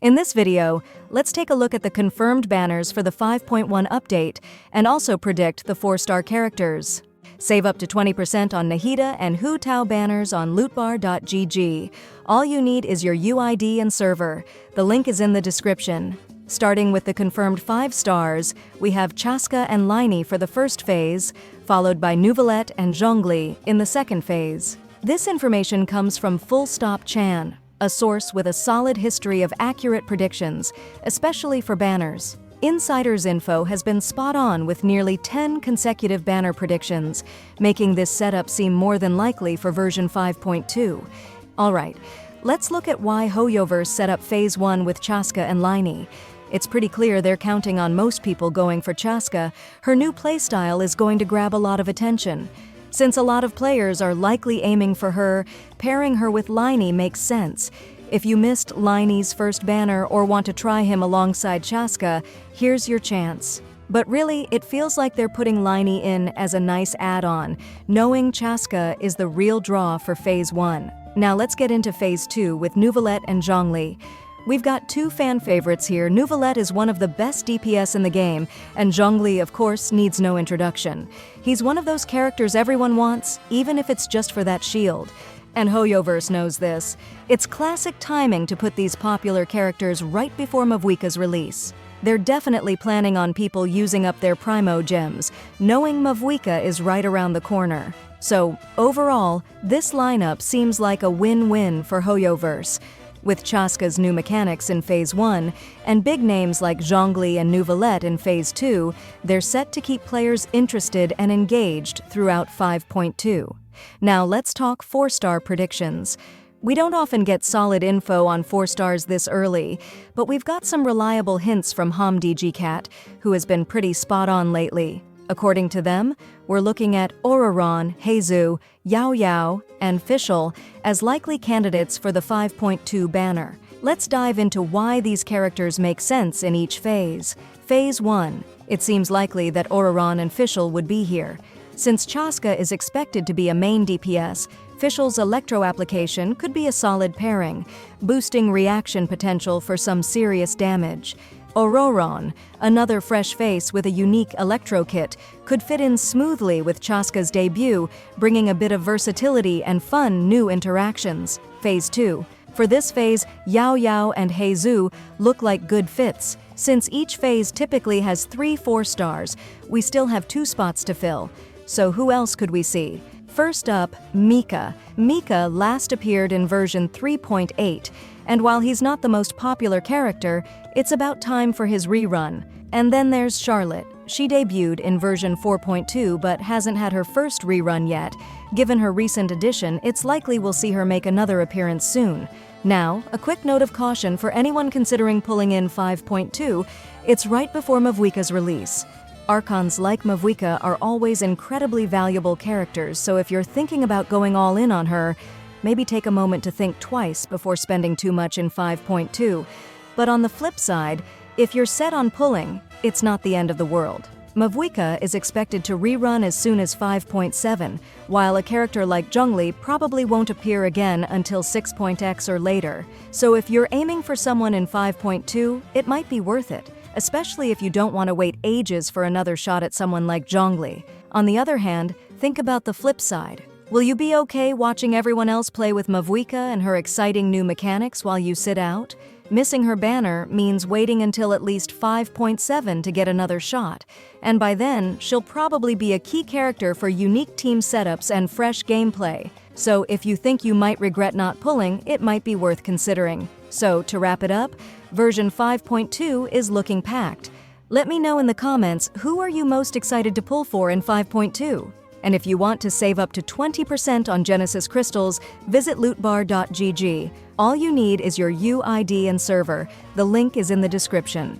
In this video, let's take a look at the confirmed banners for the 5.1 update and also predict the 4-star characters. Save up to 20% on Nahida and Hu Tao banners on lootbar.gg. All you need is your UID and server. The link is in the description. Starting with the confirmed 5 stars, we have Chasca and Lyney for the first phase, followed by Neuvillette and Zhongli in the second phase. This information comes from Full Stop Chan, a source with a solid history of accurate predictions, especially for banners. Insider's info has been spot on with nearly 10 consecutive banner predictions, making this setup seem more than likely for version 5.2. Alright, let's look at why HoYoverse set up Phase 1 with Chasca and Lyney. It's pretty clear they're counting on most people going for Chasca. Her new playstyle is going to grab a lot of attention. Since a lot of players are likely aiming for her, pairing her with Lyney makes sense. If you missed Lyney's first banner or want to try him alongside Chasca, here's your chance. But really, it feels like they're putting Lyney in as a nice add-on, knowing Chasca is the real draw for Phase 1. Now let's get into Phase 2 with Neuvillette and Zhongli. We've got 2 fan favorites here. Neuvillette is one of the best DPS in the game, and Zhongli, of course, needs no introduction. He's one of those characters everyone wants, even if it's just for that shield. And HoYoverse knows this. It's classic timing to put these popular characters right before Mavuika's release. They're definitely planning on people using up their Primo gems, knowing Mavuika is right around the corner. So, overall, this lineup seems like a win-win for HoYoverse. With Chasca's new mechanics in Phase 1, and big names like Zhongli and Neuvillette in Phase 2, they're set to keep players interested and engaged throughout 5.2. Now let's talk 4-star predictions. We don't often get solid info on 4 stars this early, but we've got some reliable hints from HomDGCat, who has been pretty spot on lately. According to them, we're looking at Oraron, Heizu, Yao Yao, and Fischl as likely candidates for the 5.2 banner. Let's dive into why these characters make sense in each phase. Phase 1. It seems likely that Oraron and Fischl would be here. Since Chasca is expected to be a main DPS, Fischl's Electro application could be a solid pairing, boosting reaction potential for some serious damage. Oraron, another fresh face with a unique Electro kit, could fit in smoothly with Chasca's debut, bringing a bit of versatility and fun new interactions. Phase 2. For this phase, Yao Yao and Heizu look like good fits. Since each phase typically has 3 4 stars, we still have 2 spots to fill. So who else could we see? First up, Mika. Mika last appeared in version 3.8, and while he's not the most popular character, it's about time for his rerun. And then there's Charlotte. She debuted in version 4.2 but hasn't had her first rerun yet. Given her recent addition, it's likely we'll see her make another appearance soon. Now, a quick note of caution for anyone considering pulling in 5.2, it's right before Mavuika's release. Archons like Mavuika are always incredibly valuable characters, so if you're thinking about going all in on her, maybe take a moment to think twice before spending too much in 5.2. But on the flip side, if you're set on pulling, it's not the end of the world. Mavuika is expected to rerun as soon as 5.7, while a character like Zhongli probably won't appear again until 6.x or later. So if you're aiming for someone in 5.2, it might be worth it, especially if you don't want to wait ages for another shot at someone like Zhongli. On the other hand, think about the flip side. Will you be okay watching everyone else play with Mavuika and her exciting new mechanics while you sit out? Missing her banner means waiting until at least 5.7 to get another shot, and by then, she'll probably be a key character for unique team setups and fresh gameplay. So if you think you might regret not pulling, it might be worth considering. So to wrap it up, version 5.2 is looking packed. Let me know in the comments, who are you most excited to pull for in 5.2? And if you want to save up to 20% on Genesis crystals, visit lootbar.gg. All you need is your UID and server. The link is in the description.